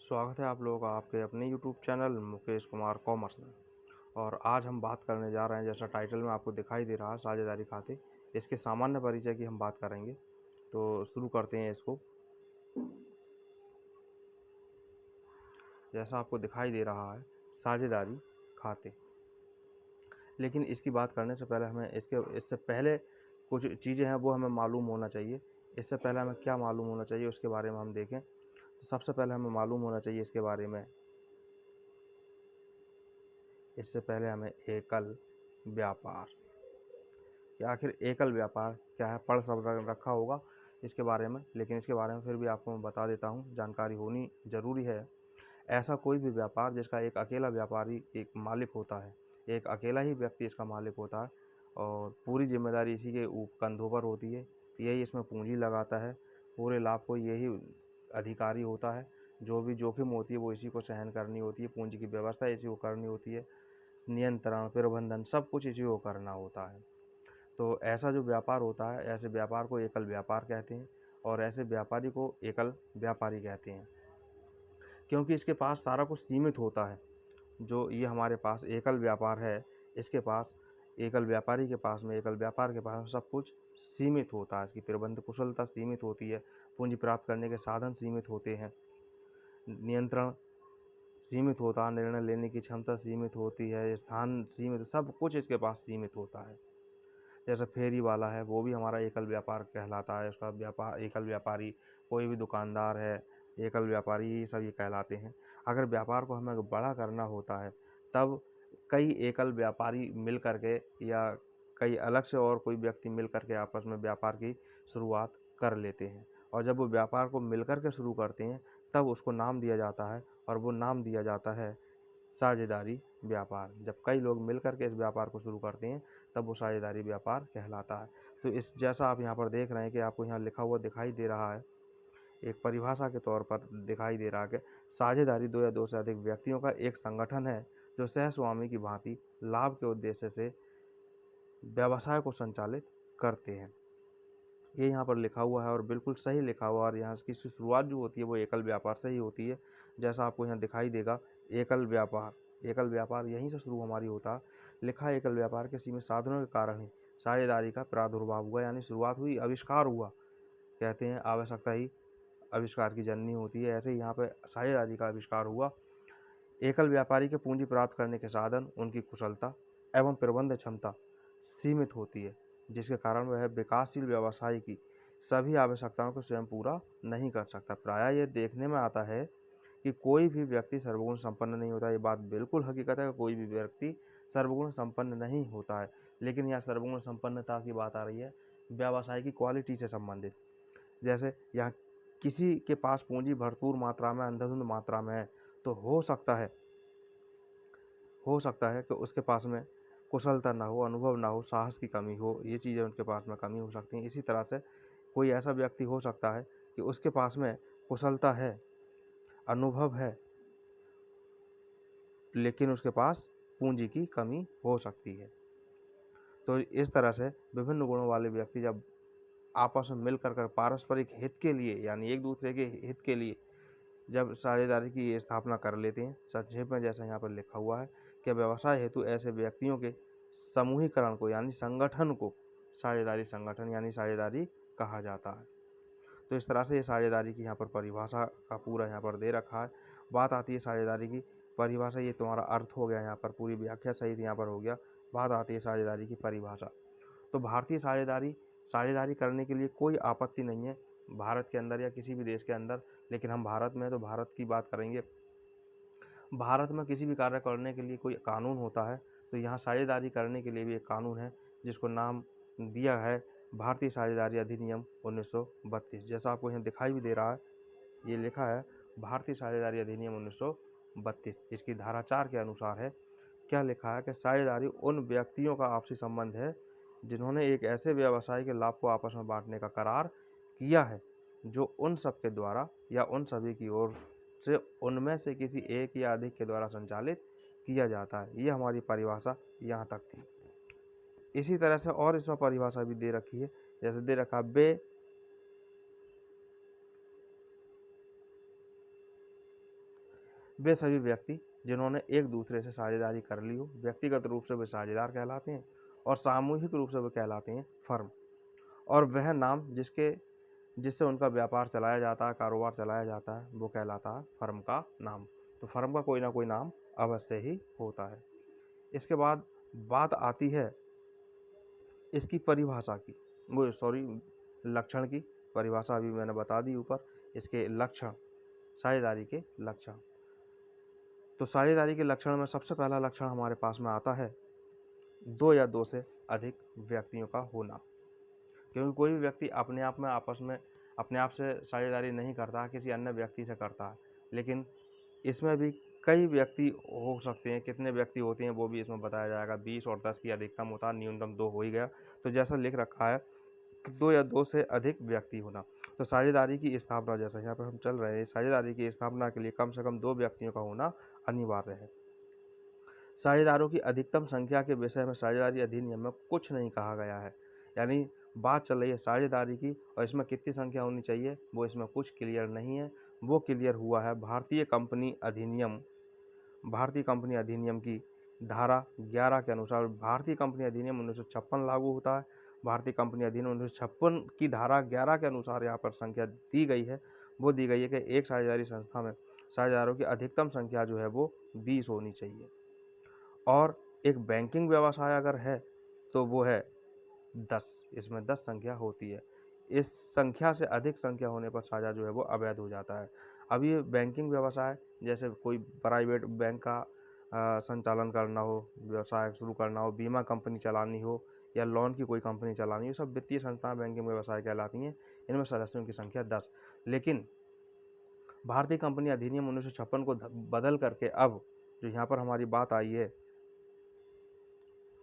स्वागत है आप लोगों का आपके अपने YouTube channel Mukesh Kumar commerce में। और आज हम बात करने जा रहे हैं, जैसा टाइटल में आपको दिखाई दे रहा है, साझेदारी खाते। इसके सामान्य परिचय की हम बात करेंगे। तो शुरू करते हैं इसको। जैसा आपको दिखाई दे रहा है, साझेदारी खाते। लेकिन इसकी बात करने से पहले हमें इससे पहले कुछ चीज़ें हैं वो हमें मालूम होना चाहिए। इससे पहले हमें क्या मालूम होना चाहिए उसके बारे में हम देखें। तो सबसे पहले हमें मालूम होना चाहिए इसके बारे में, इससे पहले हमें एकल व्यापार, कि आखिर एकल व्यापार क्या है, पढ़ सब रखा होगा इसके बारे में, लेकिन इसके बारे में फिर भी आपको मैं बता देता हूँ, जानकारी होनी ज़रूरी है। ऐसा कोई भी व्यापार जिसका एक अकेला व्यापारी एक मालिक होता है, एक अकेला ही व्यक्ति इसका मालिक होता है और पूरी जिम्मेदारी इसी के कंधों पर होती है। यही इसमें पूंजी लगाता है, पूरे लाभ को यही अधिकारी होता है। जो भी जोखिम होती है वो इसी को सहन करनी होती है, पूंजी की व्यवस्था इसी को करनी होती है, नियंत्रण प्रबंधन सब कुछ इसी को करना होता है। तो ऐसा जो व्यापार होता है, ऐसे व्यापार को एकल व्यापार कहते हैं और ऐसे व्यापारी को एकल व्यापारी कहते हैं, क्योंकि इसके पास सारा कुछ सीमित होता है। जो ये हमारे पास एकल व्यापार है, इसके पास, एकल व्यापारी के पास में, एकल व्यापार के पास में सब कुछ सीमित होता है। इसकी प्रबंध कुशलता सीमित होती है, पूंजी प्राप्त करने के साधन सीमित होते हैं, नियंत्रण सीमित होता है, निर्णय लेने की क्षमता सीमित होती है, स्थान सीमित, सब कुछ इसके पास सीमित होता है। जैसे फेरी वाला है, वो भी हमारा एकल व्यापार कहलाता है। उसका व्यापार, एकल व्यापारी, कोई भी दुकानदार है, एकल व्यापारी, ये सब ये कहलाते हैं। अगर व्यापार को हमें बड़ा करना होता है तब कई एकल व्यापारी मिल करके या कई अलग से और कोई व्यक्ति मिल करके आपस में व्यापार की शुरुआत कर लेते हैं। और जब वो व्यापार को मिल कर के शुरू करते हैं तब उसको नाम दिया जाता है, और वो नाम दिया जाता है साझेदारी व्यापार। जब कई लोग मिलकर के इस व्यापार को शुरू करते हैं तब वो साझेदारी व्यापार कहलाता है। तो इस जैसा आप यहाँ पर देख रहे हैं कि आपको यहाँ लिखा हुआ दिखाई दे रहा है, एक परिभाषा के तौर पर दिखाई दे रहा है कि साझेदारी दो या दो से अधिक व्यक्तियों का एक संगठन है जो सहस्वामी की भांति लाभ के उद्देश्य से व्यवसाय को संचालित करते हैं। ये यहाँ पर लिखा हुआ है और बिल्कुल सही लिखा हुआ है। और यहाँ की शुरुआत जो होती है वो एकल व्यापार से ही होती है। जैसा आपको यहाँ दिखाई देगा, एकल व्यापार यहीं से शुरू हमारी होता है। लिखा एकल व्यापार के सीमित साधनों के कारण ही साझेदारी का प्रादुर्भाव हुआ, यानी शुरुआत हुई, आविष्कार हुआ। कहते हैं आवश्यकता ही आविष्कार की जननी होती है, ऐसे ही यहाँ पे साझेदारी का आविष्कार हुआ। एकल व्यापारी के पूंजी प्राप्त करने के साधन, उनकी कुशलता एवं प्रबंध क्षमता सीमित होती है, जिसके कारण वह विकासशील व्यवसाय की सभी आवश्यकताओं को स्वयं पूरा नहीं कर सकता। प्रायः यह देखने में आता है कि कोई भी व्यक्ति सर्वगुण संपन्न नहीं होता। ये बात बिल्कुल हकीकत है कि कोई भी व्यक्ति सर्वगुण संपन्न नहीं होता है। लेकिन यहाँ सर्वगुण संपन्नता की बात आ रही है व्यवसाय की क्वालिटी से संबंधित। जैसे यहाँ किसी के पास पूंजी भरपूर मात्रा में, अंधाधुंध मात्रा में है, तो हो सकता है कि उसके पास में कुशलता ना हो, अनुभव ना हो, साहस की कमी हो, ये चीज़ें उनके पास में कमी हो सकती हैं। इसी तरह से कोई ऐसा व्यक्ति हो सकता है कि उसके पास में कुशलता है, अनुभव है, लेकिन उसके पास पूंजी की कमी हो सकती है। तो इस तरह से विभिन्न गुणों वाले व्यक्ति जब आपस में मिलकर पारस्परिक हित के लिए, यानी एक दूसरे के हित के लिए जब साझेदारी की स्थापना कर लेते हैं, संक्षेप में जैसा यहाँ पर लिखा हुआ है कि व्यवसाय हेतु ऐसे व्यक्तियों के समूहीकरण को, यानी संगठन को साझेदारी संगठन यानी साझेदारी कहा जाता है। तो इस तरह से ये साझेदारी की यहाँ पर परिभाषा का पूरा यहाँ पर दे रखा है। बात आती है साझेदारी की परिभाषा, ये तुम्हारा अर्थ हो गया, यहाँ पर पूरी व्याख्या सहित यहाँ पर हो गया। बात आती है साझेदारी की परिभाषा। तो भारतीय साझेदारी करने के लिए कोई आपत्ति नहीं है भारत के अंदर या किसी भी देश के अंदर। लेकिन हम भारत में, तो भारत की बात करेंगे। भारत में किसी भी कार्य करने के लिए कोई कानून होता है, तो यहाँ साझेदारी करने के लिए भी एक कानून है जिसको नाम दिया है भारतीय साझेदारी अधिनियम 1932। जैसा आपको यहाँ दिखाई भी दे रहा है, ये लिखा है भारतीय साझेदारी अधिनियम 1932। इसकी धारा 4 के अनुसार है, क्या लिखा है कि साझेदारी उन व्यक्तियों का आपसी संबंध है जिन्होंने एक ऐसे व्यवसाय के लाभ को आपस में बांटने का करार किया है जो उन सब के द्वारा या उन सभी की ओर से उनमें से किसी एक या अधिक के द्वारा संचालित किया जाता है। ये हमारी परिभाषा यहाँ तक थी। इसी तरह से और इसमें परिभाषा भी दे रखी है, जैसे दे रखा वे सभी व्यक्ति जिन्होंने एक दूसरे से साझेदारी कर ली हो, व्यक्तिगत रूप से वे साझेदार कहलाते हैं और सामूहिक रूप से वे कहलाते हैं फर्म। और वह नाम जिससे उनका व्यापार चलाया जाता है, कारोबार चलाया जाता है, वो कहलाता है फर्म का नाम। तो फर्म का कोई ना कोई नाम अवश्य ही होता है। इसके बाद बात आती है इसकी परिभाषा की, वो सॉरी लक्षण की। परिभाषा अभी मैंने बता दी ऊपर। इसके लक्षण, साझेदारी के लक्षण। तो साझेदारी के लक्षण में सबसे पहला लक्षण हमारे पास में आता है दो या दो से अधिक व्यक्तियों का होना। क्योंकि कोई भी व्यक्ति अपने आप में आपस में अपने आप से साझेदारी नहीं करता, किसी अन्य व्यक्ति से करता है। लेकिन इसमें भी कई व्यक्ति हो सकते हैं। कितने व्यक्ति होते हैं वो भी इसमें बताया जाएगा। 20 और 10 की अधिकतम होता है, न्यूनतम 2 हो ही गया। तो जैसा लिख रखा है कि 2 या 2 से अधिक व्यक्ति होना। तो साझेदारी की स्थापना, जैसा यहाँ पर हम चल रहे हैं, साझेदारी की स्थापना के लिए कम से कम 2 व्यक्तियों का होना अनिवार्य है। साझेदारों की अधिकतम संख्या के विषय में साझेदारी अधिनियम में कुछ नहीं कहा गया है। यानी बात चल रही है साझेदारी की, और इसमें कितनी संख्या होनी चाहिए वो इसमें कुछ क्लियर नहीं है। वो क्लियर हुआ है भारतीय कंपनी अधिनियम की धारा 11 के अनुसार। भारतीय कंपनी अधिनियम 1956 लागू होता है। भारतीय कंपनी अधिनियम 1956 की धारा 11 के अनुसार यहाँ पर संख्या दी गई है। वो दी गई है कि एक साझेदारी संस्था में साझेदारों की अधिकतम संख्या जो है वो 20 होनी चाहिए। और एक बैंकिंग व्यवसाय अगर है तो वो है 10। इसमें 10 संख्या होती है। इस संख्या से अधिक संख्या होने पर साझा जो है वो अवैध हो जाता है। अब ये बैंकिंग व्यवसाय, जैसे कोई प्राइवेट बैंक का संचालन करना हो, व्यवसाय शुरू करना हो, बीमा कंपनी चलानी हो, या लोन की कोई कंपनी चलानी हो, सब वित्तीय संस्थाएं बैंकिंग व्यवसाय कहलाती हैं। इनमें सदस्यों की संख्या 10। लेकिन भारतीय कंपनी अधिनियम 1956 को बदल करके अब जो यहाँ पर हमारी बात आई है,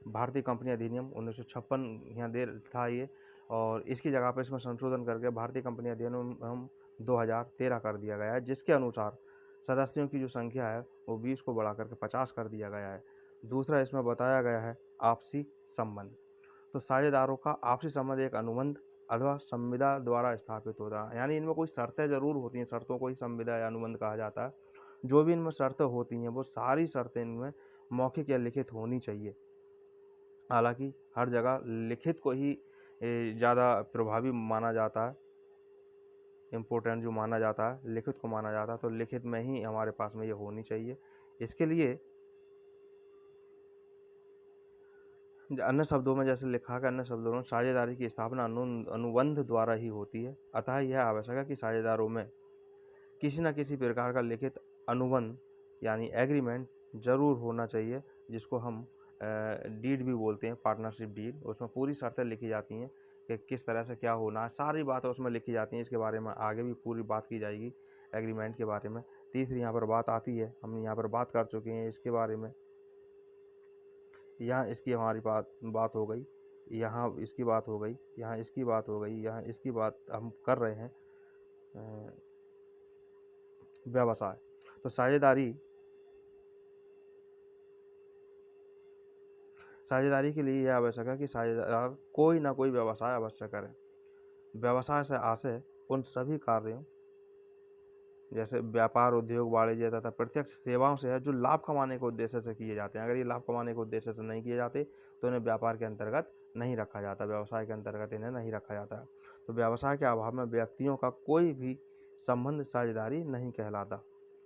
भारतीय कंपनी अधिनियम 1956 यहाँ दे था ये, और इसकी जगह पर इसमें संशोधन करके भारतीय कंपनी अधिनियम 2013 कर दिया गया है, जिसके अनुसार सदस्यों की जो संख्या है वो 20 को बढ़ा करके 50 कर दिया गया है। दूसरा इसमें बताया गया है आपसी संबंध। तो साझेदारों का आपसी संबंध एक अनुबंध अथवा संविदा द्वारा स्थापित होता है। यानी इनमें कोई शर्तें जरूर होती हैं, शर्तों को ही संविदा या अनुबंध कहा जाता है। जो भी इनमें शर्तें होती हैं वो सारी शर्तें इनमें मौखिक या लिखित होनी चाहिए। हालांकि हर जगह लिखित को ही ज़्यादा प्रभावी माना जाता है, इम्पोर्टेंट जो माना जाता है लिखित को माना जाता है। तो लिखित में ही हमारे पास में ये होनी चाहिए। इसके लिए अन्य शब्दों में जैसे लिखा है, अन्य शब्दों में साझेदारी की स्थापना अनुबंध द्वारा ही होती है। अतः यह आवश्यक है कि साझेदारों में किसी न किसी प्रकार का लिखित अनुबंध यानी एग्रीमेंट जरूर होना चाहिए, जिसको हम डीड भी बोलते हैं, पार्टनरशिप डीड। उसमें पूरी शर्तें लिखी जाती हैं कि किस तरह से क्या होना है, सारी बातें उसमें लिखी जाती हैं। इसके बारे में आगे भी पूरी बात की जाएगी एग्रीमेंट के बारे में। तीसरी यहाँ पर बात आती है, हम यहाँ पर बात कर चुके हैं इसके बारे में। यहाँ इसकी हमारी बात हो गई, यहाँ इसकी बात हो गई, यहाँ इसकी बात हो गई, यहाँ इसकी बात हम कर रहे हैं व्यवसाय। तो साझेदारी के लिए यह आवश्यक है कि साझेदार कोई ना कोई व्यवसाय अवश्य करें। व्यवसाय से आशय उन सभी कार्यों जैसे व्यापार, उद्योग, वाणिज्य तथा प्रत्यक्ष सेवाओं से है जो लाभ कमाने के उद्देश्य से किए जाते हैं। अगर ये लाभ कमाने के उद्देश्य से नहीं किए जाते तो इन्हें व्यापार के अंतर्गत नहीं रखा जाता, व्यवसाय के अंतर्गत इन्हें नहीं रखा जाता है। तो व्यवसाय के अभाव में व्यक्तियों का कोई भी संबंध साझेदारी नहीं कहलाता।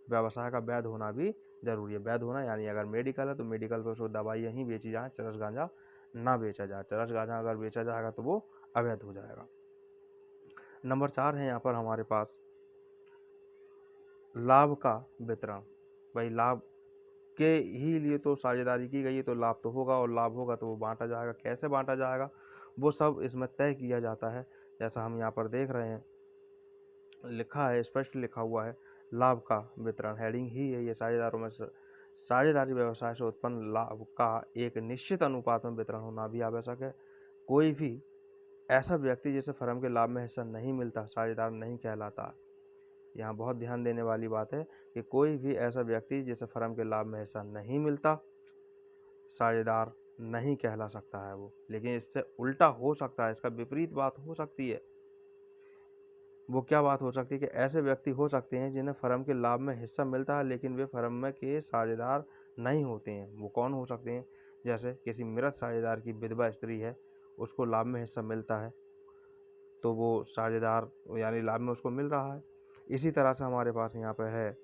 व्यवसाय का वैध होना भी जरूरी है। वैध होना यानी अगर मेडिकल है तो मेडिकल पर उसको दवाइयाँ ही बेची जाए, चरस गांजा ना बेचा जाए। चरस गांजा अगर बेचा जाएगा तो वो अवैध हो जाएगा। नंबर 4 है यहाँ पर हमारे पास लाभ का वितरण। भाई लाभ के ही लिए तो साझेदारी की गई है, तो लाभ तो होगा, और लाभ होगा तो वो बांटा जाएगा। कैसे बांटा जाएगा वो सब इसमें तय किया जाता है। जैसा हम यहाँ पर देख रहे हैं, लिखा है, स्पष्ट लिखा हुआ है लाभ का वितरण। हेडिंग ही है ये, साझेदारों में साझेदारी व्यवसाय से उत्पन्न लाभ का एक निश्चित अनुपात में वितरण होना भी आवश्यक है। कोई भी ऐसा व्यक्ति जिसे फर्म के लाभ में हिस्सा नहीं मिलता साझेदार नहीं कहलाता। यहाँ बहुत ध्यान देने वाली बात है कि कोई भी ऐसा व्यक्ति जिसे फर्म के लाभ में हिस्सा नहीं मिलता साझेदार नहीं कहला सकता है वो। लेकिन इससे उल्टा हो सकता है, इसका विपरीत बात हो सकती है। वो क्या बात हो सकती है कि ऐसे व्यक्ति हो सकते हैं जिन्हें फर्म के लाभ में हिस्सा मिलता है, लेकिन वे फर्म में के साझेदार नहीं होते हैं। वो कौन हो सकते हैं? जैसे किसी मृत साझेदार की विधवा स्त्री है, उसको लाभ में हिस्सा मिलता है, तो वो साझेदार यानी लाभ में उसको मिल रहा है। इसी तरह से हमारे पास यहाँ पे है,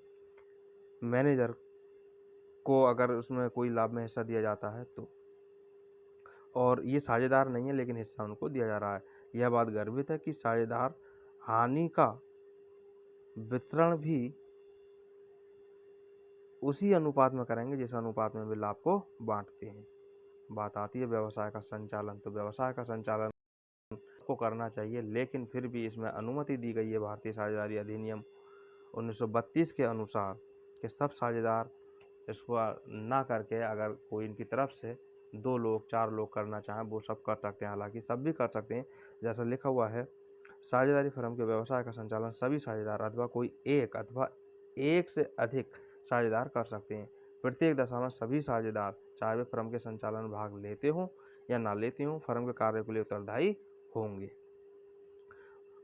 मैनेजर को अगर उसमें कोई लाभ में हिस्सा दिया जाता है तो, और ये साझेदार नहीं है लेकिन हिस्सा उनको दिया जा रहा है। यह बात गर्वित है कि साझेदार हानि का वितरण भी उसी अनुपात में करेंगे जिस अनुपात में वे लाभ को बांटते हैं। बात आती है व्यवसाय का संचालन, तो व्यवसाय का संचालन को करना चाहिए, लेकिन फिर भी इसमें अनुमति दी गई है भारतीय साझेदारी अधिनियम 1932 के अनुसार कि सब साझेदार इसको ना करके अगर कोई इनकी तरफ से 2 लोग 4 लोग करना चाहें वो सब कर सकते हैं। हालांकि सब भी कर सकते हैं, जैसा लिखा हुआ है, साझेदारी फर्म के व्यवसाय का संचालन सभी साझेदार अथवा कोई एक अथवा एक से अधिक साझेदार कर सकते हैं। प्रत्येक दशा में सभी साझेदार, चाहे वे फर्म के संचालन में भाग लेते हों या ना लेते हों, फर्म के कार्य के लिए उत्तरदायी होंगे।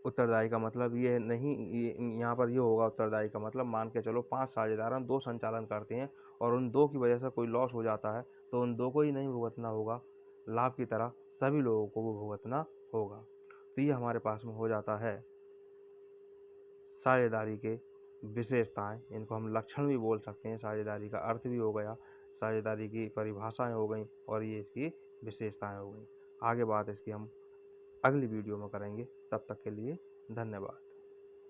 उत्तरदायी का मतलब ये नहीं, यहाँ पर ये होगा उत्तरदायी का मतलब, मान के चलो 5 साझेदार हैं, 2 संचालन करते हैं और उन 2 की वजह से कोई लॉस हो जाता है तो उन 2 को ही नहीं भुगतना होगा, लाभ की तरह सभी लोगों को वो भुगतना होगा। तो ये हमारे पास में हो जाता है साझेदारी के विशेषताएं, इनको हम लक्षण भी बोल सकते हैं। साझेदारी का अर्थ भी हो गया, साझेदारी की परिभाषाएं हो गई और ये इसकी विशेषताएं हो गई। आगे बात इसकी हम अगली वीडियो में करेंगे। तब तक के लिए धन्यवाद।